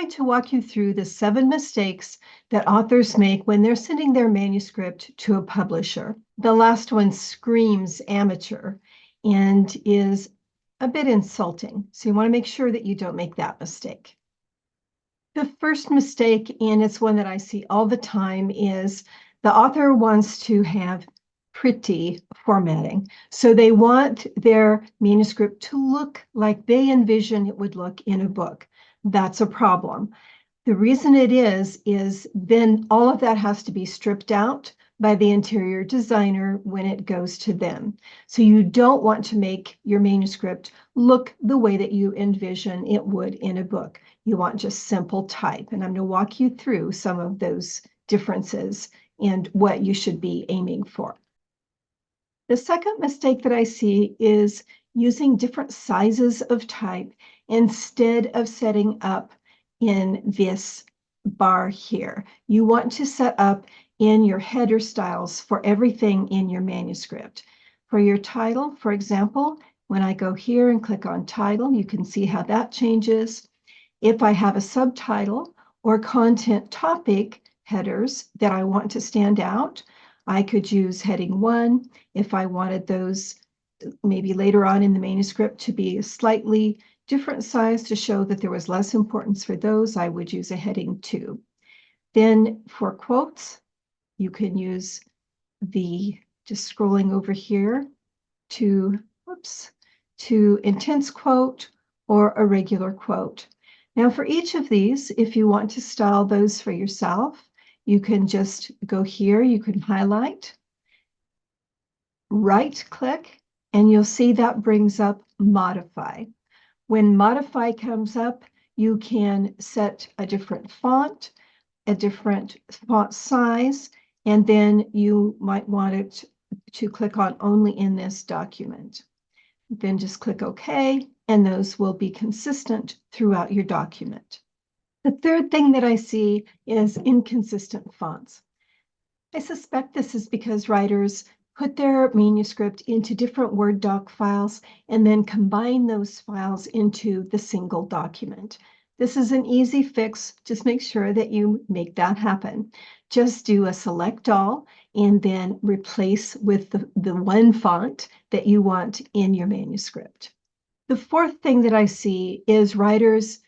going to walk you through the 7 mistakes that authors make when they're sending their manuscript to a publisher. The last one screams amateur and is a bit insulting. So you want to make sure that you don't make that mistake. The first mistake, and it's one that I see all the time, is the author wants to have pretty formatting. So they want their manuscript to look like they envision it would look in a book. That's a problem. The reason it is then all of that has to be stripped out by the interior designer when it goes to them. So you don't want to make your manuscript look the way that you envision it would in a book. You want just simple type. And I'm going to walk you through some of those differences and what you should be aiming for. The second mistake that I see is using different sizes of type instead of setting up in this bar here. You want to set up in your header styles for everything in your manuscript. For your title, for example, when I go here and click on title, you can see how that changes. If I have a subtitle or content topic headers that I want to stand out, I could use heading 1. If I wanted those maybe later on in the manuscript to be a slightly different size to show that there was less importance for those, I would use a heading 2. Then for quotes, you can use just scrolling over here to intense quote or a regular quote. Now for each of these, if you want to style those for yourself, you can just go here, you can highlight, right click, and you'll see that brings up modify. When modify comes up, you can set a different font, a different font size, and then you might want it to click on only in this document. Then just click OK, and those will be consistent throughout your document. The third thing that I see is inconsistent fonts. I suspect this is because writers put their manuscript into different Word doc files and then combine those files into the single document. This is an easy fix. Just make sure that you make that happen. Just do a select all and then replace with the one font that you want in your manuscript. The fourth thing that I see is writers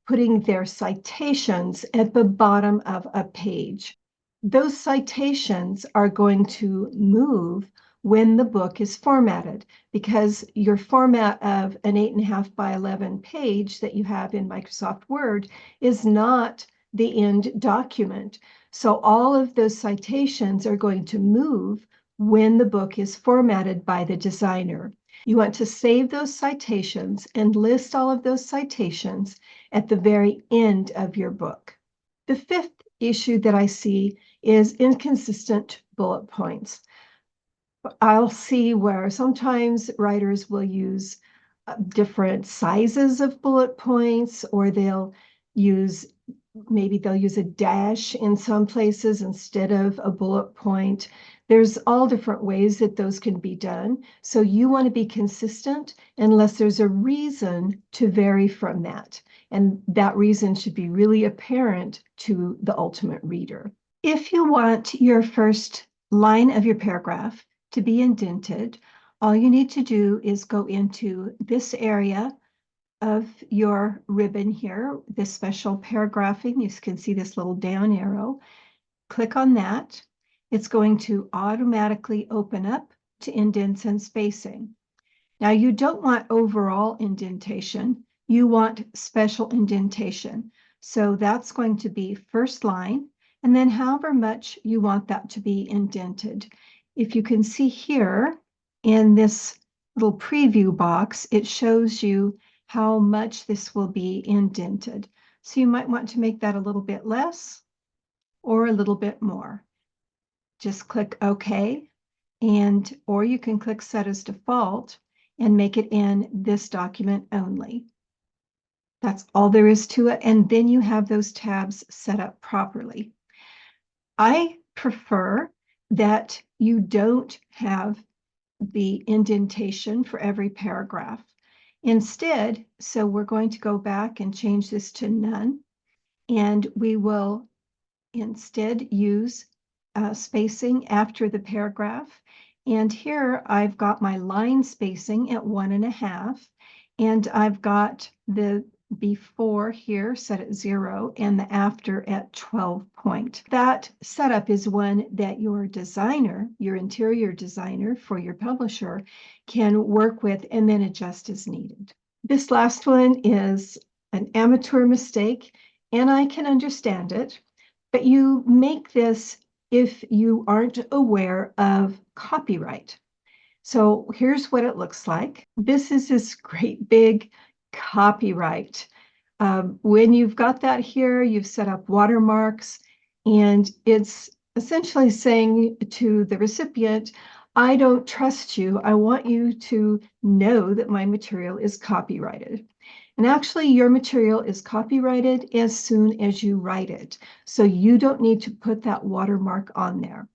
putting their citations at the bottom of a page. Those citations are going to move when the book is formatted, because your format of an 8.5 by 11 page that you have in Microsoft Word is not the end document. So all of those citations are going to move when the book is formatted by the designer. You want to save those citations and list all of those citations at the very end of your book. The fifth issue that I see is inconsistent bullet points. I'll see where sometimes writers will use different sizes of bullet points, or maybe they'll use a dash in some places instead of a bullet point. There's all different ways that those can be done. So you want to be consistent unless there's a reason to vary from that. And that reason should be really apparent to the ultimate reader. If you want your first line of your paragraph to be indented, all you need to do is go into this area of your ribbon here, this special paragraphing. You can see this little down arrow. Click on that. It's going to automatically open up to indents and spacing. Now you don't want overall indentation. You want special indentation. So that's going to be first line, and then however much you want that to be indented. If you can see here in this little preview box, it shows you how much this will be indented. So you might want to make that a little bit less or a little bit more. Just click OK, or you can click Set as Default and make it in this document only. That's all there is to it, and then you have those tabs set up properly. I prefer that you don't have the indentation for every paragraph. Instead, so we're going to go back and change this to none. and we will instead use spacing after the paragraph. And here I've got my line spacing at 1.5, and I've got the before here set at 0 and the after at 12 point. That setup is one that your designer, your interior designer for your publisher, can work with and then adjust as needed. This last one is an amateur mistake, and I can understand it, but you make this if you aren't aware of copyright. So here's what it looks like. This is this great big copyright. When you've got that here, you've set up watermarks, and it's essentially saying to the recipient, I don't trust you. I want you to know that my material is copyrighted. And actually, your material is copyrighted as soon as you write it. So you don't need to put that watermark on there.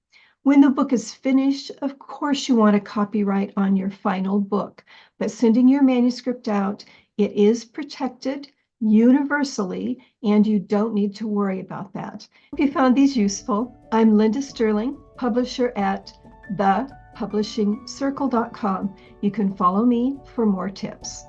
When the book is finished, of course, you want a copyright on your final book, but sending your manuscript out, it is protected universally, and you don't need to worry about that. Hope you found these useful. I'm Linda Sterling, publisher at thepublishingcircle.com. You can follow me for more tips.